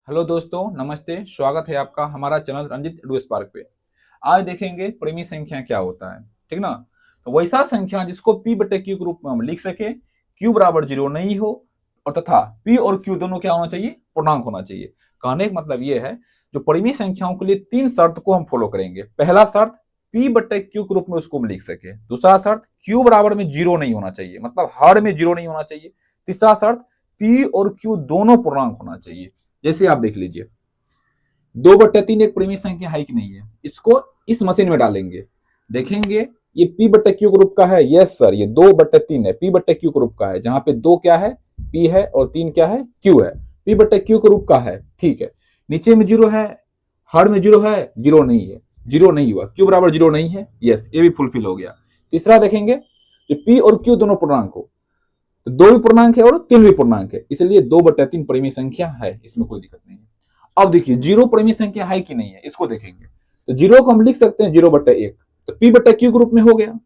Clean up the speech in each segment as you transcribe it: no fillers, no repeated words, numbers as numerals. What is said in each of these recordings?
Hello दोस्तों, नमस्ते। स्वागत है आपका हमारा चैनल रंजित एडू स्पार्क पे। आज देखेंगे परिमेय संख्या क्या होता है। ठीक ना। तो वैसा संख्या जिसको p बटे q के रूप में हम लिख सके, q बराबर 0 नहीं हो और तथा p और q दोनों क्या होना चाहिए, पूर्णांक होना चाहिए। कहने का मतलब ये है, जो परिमेय संख्याओं के लिए तीन शर्त को हम फॉलो करेंगे। पहला शर्त, p बटे q के रूप में उसको हम लिख सके। दूसरा शर्त, q बराबर में 0 नहीं होना चाहिए, मतलब हर में 0 नहीं होना चाहिए। तीसरा शर्त, p और q दोनों पूर्णांक होना चाहिए। जैसे आप देख लीजिए, 2/3 एक परिमेय संख्या है कि नहीं है, इसको इस मशीन में डालेंगे, देखेंगे ये p बटे क्यू ग्रुप का है। यस सर, ये 2/3 है, p बटे क्यू ग्रुप का है, जहां पे 2 क्या है, p है, और 3 क्या है, q है। p बटे क्यू ग्रुप का है, ठीक है। नीचे में 0 है, हर में 0 है, 0 नहीं है, 0 नहीं हुआ, q बराबर 0 नहीं है। यस, ये भी फुलफिल हो गया। तीसरा देखेंगे, जो p और q दोनों पूर्णांक हो, तो 2 भी पूर्णांक है और 3 भी पूर्णांक है, इसलिए 2/3 परिमेय संख्या है, इसमें कोई दिक्कत नहीं है। अब देखिए, 0 परिमेय संख्या है कि नहीं है, इसको देखेंगे। तो 0 को हम लिख सकते हैं 0/1, तो p बटे q ग्रुप में हो गया।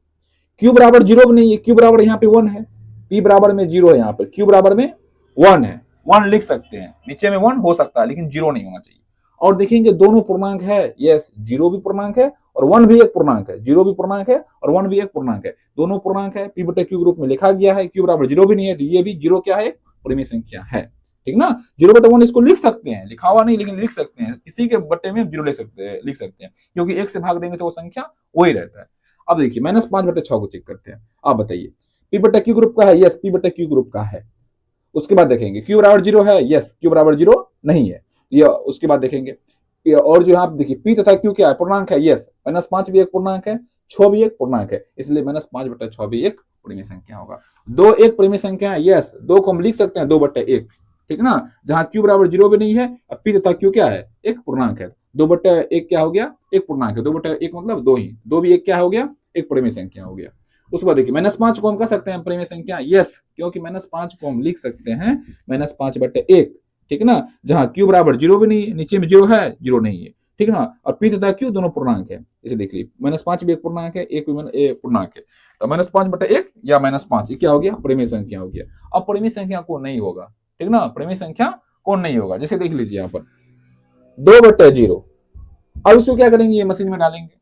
q बराबर 0 भी नहीं है, q बराबर यहाँ पे 1 है, p बराबर में 0 है, यहाँ पर q बराबर में 1 है, 1 लिख सकते हैं। नीचे में 1 हो सकता है, लेकिन 0 नहीं होना चाहिए। और देखेंगे दोनों पूर्णांक है। यस, 0 भी पूर्णांक है और 1 भी एक पूर्णांक है, 0 भी पूर्णांक है और 1 भी एक पूर्णांक है, दोनों पूर्णांक है। p बटे q ग्रुप में लिखा गया है, q बराबर 0 भी नहीं है, तो ये भी 0 क्या है, परिमेय संख्या है। ठीक ना। 0/1 इसको लिख सकते हैं, लिखा हुआ नहीं लेकिन लिख सकते हैं, किसी के बट्टे में 0 लिख सकते हैं, क्योंकि 1 से भाग देंगे तो वो संख्या वही रहता है। अब देखिए, -5/6 को चेक करते हैं। आप बताइए, p बटे q ग्रुप का है। यस, p बटे q ग्रुप का है। उसके बाद देखेंगे q बराबर 0 है। यस, q बराबर 0 नहीं है। ये उसके बाद देखेंगे, और जो यहाँ पे देखिए p तथा q क्या है, पूर्णांक है। यस, -5 भी एक पूर्णांक है, 6 भी एक पूर्णांक है, इसलिए -5/6 भी एक परिमेय संख्या होगा। 2 एक परिमेय संख्या है। यस, 2 को हम लिख सकते हैं 2/1। ठीक ना। जहां q बराबर 0 भी नहीं है, अब p तथा q क्या है, एक पूर्णांक है। 2/1 क्या हो गया, एक पूर्णांक है। 2/1 मतलब 2 ही, 2 भी एक क्या हो गया, एक परिमेय संख्या हो गया। उसके बाद देखिए, -5 को हम कह सकते हैं परिमेय संख्या। यस, क्योंकि -5 को हम लिख सकते हैं -5/1। ठीक ना। जहां q बराबर 0 भी नहीं है, नीचे में 0 है, 0 नहीं है। ठीक ना। और p तथा q दोनों पूर्णांक है, इसे देख लीजिए, -5 भी एक पूर्णांक है, एक भी पूर्णांक है, तो -5/1 या -5 ये क्या हो गया, परिमेय संख्या हो गया। अब परिमेय संख्या कौन नहीं होगा, ठीक ना, परिमेय संख्या कौन नहीं होगा, जैसे देख लीजिए यहाँ पर 2/0। अब इसको क्या करेंगे, ये मशीन में डालेंगे,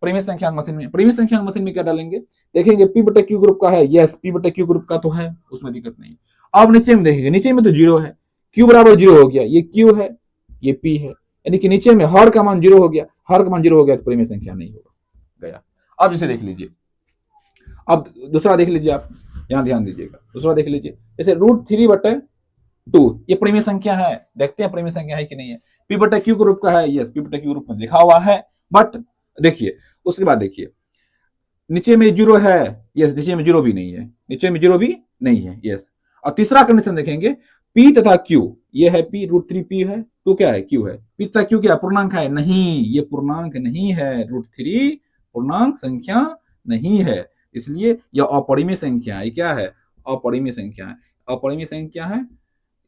परिमेय संख्या मशीन में। परिमेय संख्या मशीन में क्या डालेंगे, देखेंगे p बटे q ग्रुप का है। यस, p बटे q ग्रुप का तो है, उसमें दिक्कत नहीं। अब नीचे में देखेंगे, नीचे में तो 0 है, q बराबर 0 हो गया, ये q है, ये p है, यानी कि नीचे में हर का मान 0 हो गया। हर का मान 0 हो गया तो परिमेय संख्या नहीं होगा, गया। अब इसे देख लीजिए, अब दूसरा देख लीजिए, आप यहाँ ध्यान दीजिएगा, दूसरा देख लीजिए, जैसे √3/2, ये परिमेय संख्या है। देखते हैं परिमेय संख्या है कि नहीं है। p बटे q ग्रुप का है। यस, p बटे q ग्रुप में लिखा हुआ है, बट देखिए, उसके बाद देखिए, नीचे में 0 है। यस, नीचे में 0 भी नहीं है, नीचे में 0 भी नहीं है। यस, और तीसरा कंडीशन देखेंगे, p तथा q, ये है p, √3p है, तो क्या है, q है। p तथा q क्या पूर्णांक है, नहीं, ये पूर्णांक नहीं है, √3 पूर्णांक संख्या नहीं है, इसलिए यह अपरिमेय संख्या है। क्या है, अपरिमेय संख्या है, अपरिमेय संख्या है,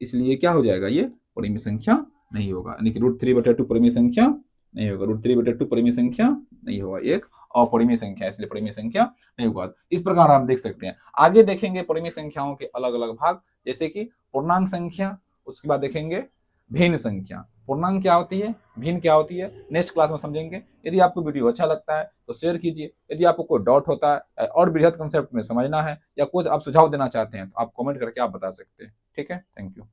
इसलिए क्या हो जाएगा, ये परिमेय संख्या नहीं होगा, यानी कि √3/2 परिमेय संख्या नहीं होगा। √3/2 परिमेय संख्या नहीं होगा, एक अपरिमेय संख्या, इसलिए परिमेय संख्या नहीं होगा। इस प्रकार हम देख सकते हैं। आगे देखेंगे परिमेय संख्याओं के अलग अलग भाग, जैसे कि पूर्णांक संख्या, उसके बाद देखेंगे भिन्न संख्या। पूर्णांक क्या होती है, भिन्न क्या होती है, नेक्स्ट क्लास में समझेंगे। यदि आपको वीडियो अच्छा लगता है तो शेयर कीजिए। यदि आपको कोई डाउट होता है और बृहद कंसेप्ट में समझना है या कुछ आप सुझाव देना चाहते हैं, तो आप कमेंट करके आप बता सकते हैं। ठीक है, थैंक यू।